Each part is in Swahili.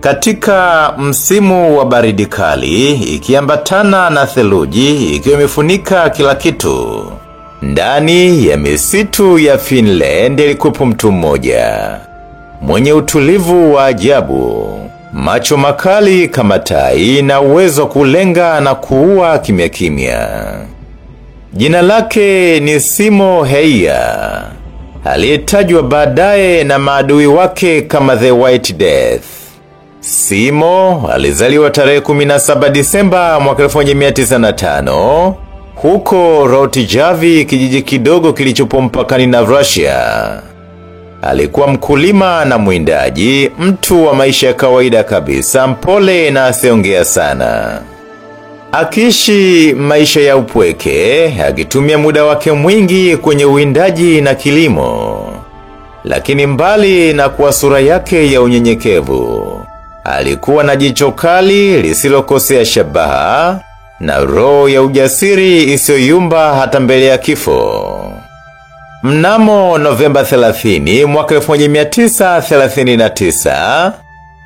Katika msimu wa baridi kali, ikiambatana na theluji ikiwa imefunika kila kitu. Ndani ya misitu ya Finland ilikuwepo mtu mmoja, mwenye utulivu wa ajabu, macho makali kama tai na uwezo kulenga na kuua kimya kimya. Jina lake ni Simo Heija, aliyetajwa baadaye na maadui wake kama The White Death. Simo alizaliwa tarehe 17 Disemba mwaka 1905 huko Rotjavi, kijiji kidogo kilichopo mpakani na Russia. Alikuwa mkulima na mwindaji, mtu wa maisha ya kawaida kabisa, mpole na asiongea sana. Akiishi maisha ya upweke, akitumia muda wake mwingi kwenye uwindaji na kilimo. Lakini mbali na kuwa sura yake ya unyenyekevu, alikuwa na jicho kali lisilokosea shabaha na roho ya ujasiri isiyoyumba hata mbele ya kifo. Mnamo Novemba 30 mwaka 1939,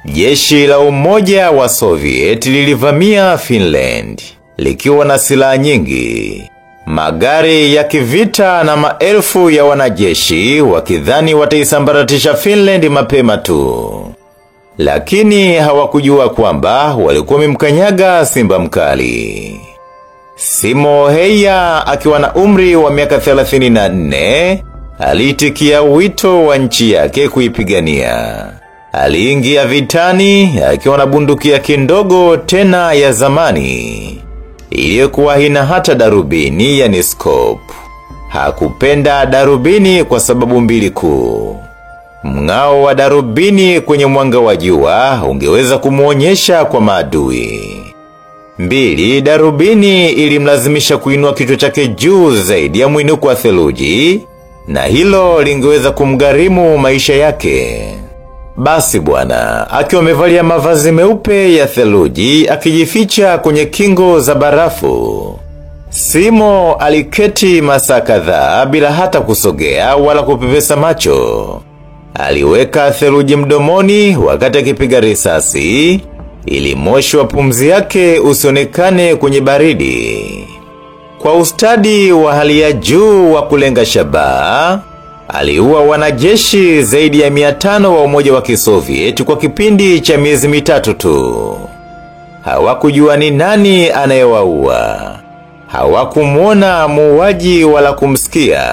jeshi la Umoja wa Soviet lilivamia Finland likiwa na silaha nyingi, magari ya kivita na maelfu ya wanajeshi, wakidhani wataisambaratisha Finland mapema tu. Lakini hawakujua kwamba walikuwa wamemkanyaga simba mkali. Simo Heija akiwa na umri wa miaka 34, aliitikia wito wa nchi yake kuipigania. Aliingia vitani akiwa na bunduki yake ndogo, tena ya zamani, iliyokuwa haina hata darubini, yani scope. Hakupenda darubini kwa sababu mbili kuu. Mng'ao wa darubini kwenye mwanga wa jua ungeweza kumuonyesha kwa maadui. 2, darubini ilimlazimisha kuinua kichwa chake juu zaidi ya mwinuko wa theluji, na hilo lingeweza kumgharimu maisha yake. Basi bwana, akiwa amevalia mavazi meupe ya theluji, akijificha kwenye kingo za barafu, Simo aliketi masaa kadhaa bila hata kusogea wala kupepesa macho. Aliweka theluji mdomoni wakati akipiga risasi, ili moshi wa pumzi yake usionekane kwenye baridi. Kwa ustadi wa hali ya juu wa kulenga shabaha, aliua wanajeshi zaidi ya 500 wa Umoja wa Kisoviet kwa kipindi cha miezi mitatu tu. Hawakujua ni nani anayewaua. Hawakumuona muuaji wala kumsikia.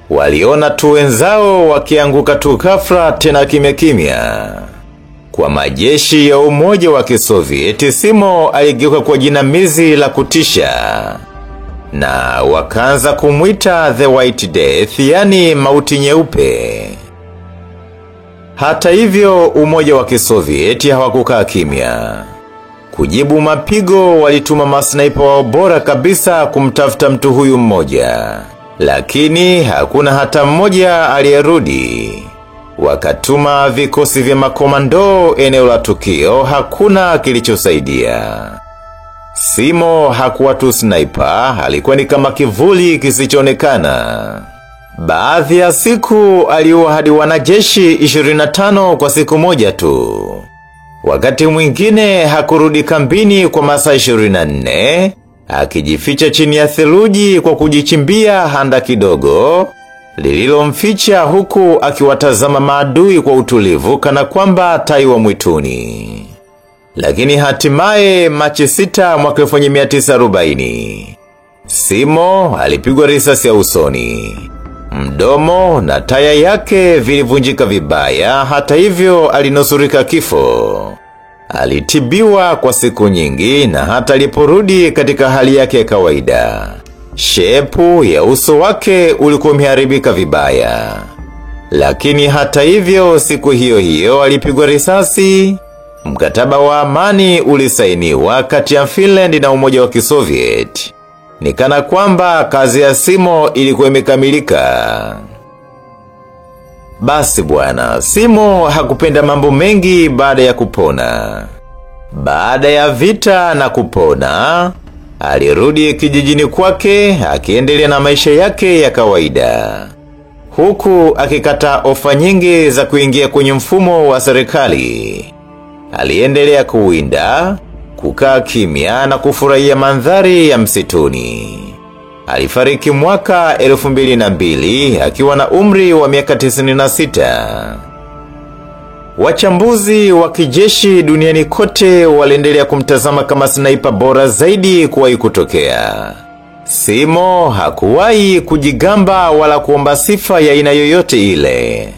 Waliona tu wenzao wakianguka tu ghafla, tena kimya kimya. Kwa majeshi ya Umoja wa Kisovieti, Simo aligeuka kwa jinamizi la kutisha, na wakaanza kumwita The White Death, yani mauti nyeupe. Hata hivyo, Umoja wa Kisovieti hawakukaa kimya. Kujibu mapigo, walituma masniper wao bora kabisa kumtafuta mtu huyu mmoja. Lakini hakuna hata mmoja aliyerudi. Wakatuma vikosi vya makomando eneo la tukio, hakuna kilichosaidia. Simo hakuwa tu sniper, alikuwa ni kama kivuli kisichoonekana. Baadhi ya siku aliua hadi wanajeshi 25 kwa siku moja tu. Wakati mwingine hakurudi kambini kwa masaa 24, akijificha chini ya theluji kwa kujichimbia handa kidogo lililomficha, huku akiwatazama maadui kwa utulivu kana kwamba tai wa mwituni. Lakini hatimaye Machi 6 mwaka 1940, Simo alipigwa risasi ya usoni. Mdomo na taya yake vilivunjika vibaya. Hata hivyo alinusurika kifo. Alitibiwa kwa siku nyingi, na hata aliporudi katika hali yake ya kawaida, shepu ya uso wake ulikuwa umeharibika vibaya. Lakini hata hivyo, siku hiyo hiyo alipigwa risasi Mkataba wa amani ulisainiwa kati ya Finland na Umoja wa Kisoviet. Ni kana kwamba kazi ya Simo ilikuwa imekamilika. Basi bwana, Simo hakupenda mambo mengi baada ya kupona. Baada ya vita na kupona, alirudi kijijini kwake akiendelea na maisha yake ya kawaida. Huku akikata ofa nyingi za kuingia kwenye mfumo wa serikali. Aliendelea kuwinda, kukaa kimya na kufurahia mandhari ya msituni. Alifariki mwaka 2002 akiwa na umri wa miaka 96. Wachambuzi wa kijeshi duniani kote waliendelea kumtazama kama sniper bora zaidi kuwahi kutokea. Simo hakuwahi kujigamba wala kuomba sifa ya aina yoyote ile.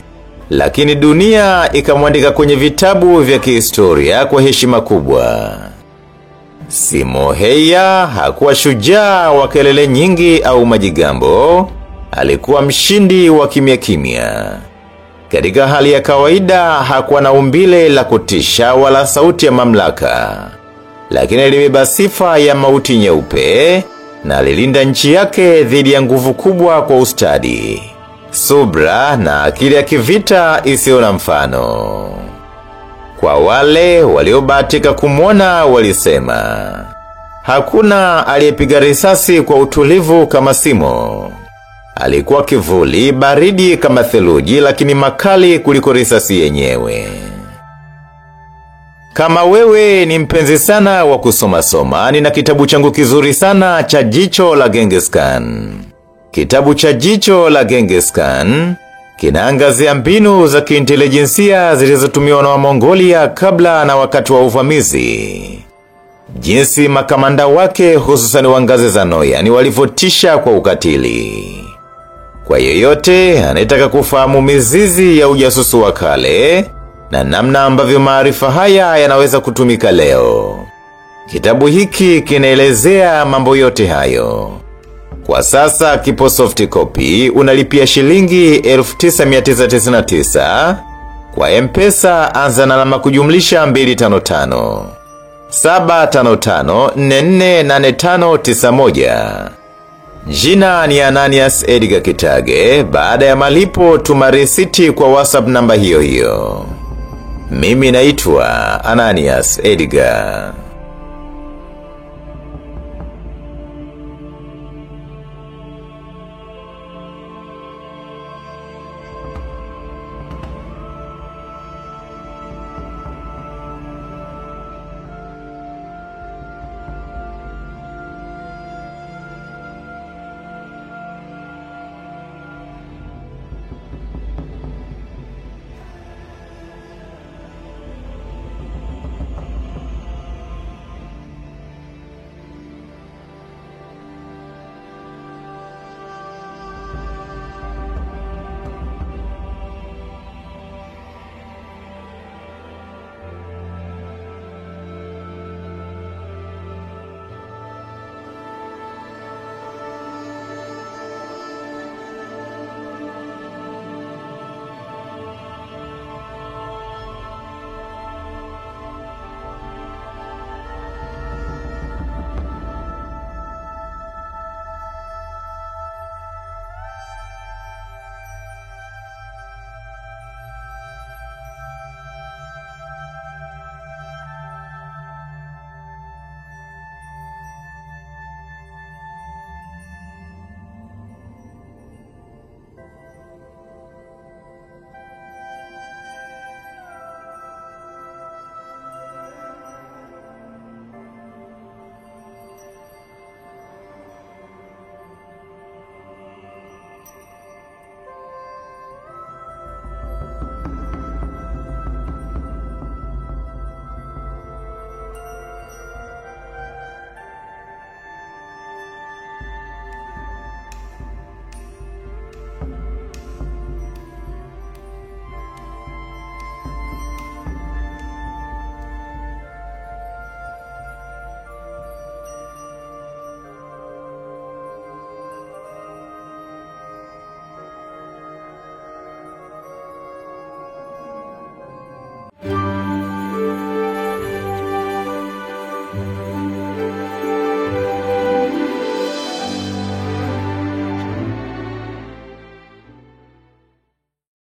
Lakini dunia ikamwandika kwenye vitabu vya kihistoria kwa heshima kubwa. Simo Häyhä hakuwa shujaa wa kelele nyingi au majigambo, alikuwa mshindi wa kimya kimya. Katika hali ya kawaida hakuwa na umbile la kutisha wala sauti ya mamlaka. Lakini alibeba sifa ya mauti nyeupe na alilinda nchi yake dhidi ya nguvu kubwa kwa ustadi, subra na akili ya kivita isiyo na mfano. Kwa wale waliobahatika kumwona walisema, hakuna aliyepiga risasi kwa utulivu kama Simo. Alikuwa kivuli baridi kama theluji lakini makali kuliko risasi yenyewe. Kama wewe ni mpenzi sana wa kusoma, nina kitabu changu kizuri sana cha Jicho la Genghis Khan. Kitabu cha Jicho la Genghis Khan kinaangazia mbinu za kiintelijensia zilizotumiwa na Mongolia kabla na wakati wa uvamizi. Jinsi makamanda wake hususan wa ngazi za Noyan walivyotisha kwa ukatili. Kwa yeyote anayetaka kufahamu mizizi ya ujasusi wa kale na namna ambavyo maarifa haya yanaweza kutumika leo, kitabu hiki kinaelezea mambo yote hayo. Kwa sasa kipo soft copy, unalipia shilingi 1999. Kwa M-Pesa anza na alama kujumlisha 255 755 448591. Jina ni Ananias Edgar Kitage. Baada ya malipo tuma risiti kwa WhatsApp namba hiyo hiyo. Mimi naitwa Ananias Edgar.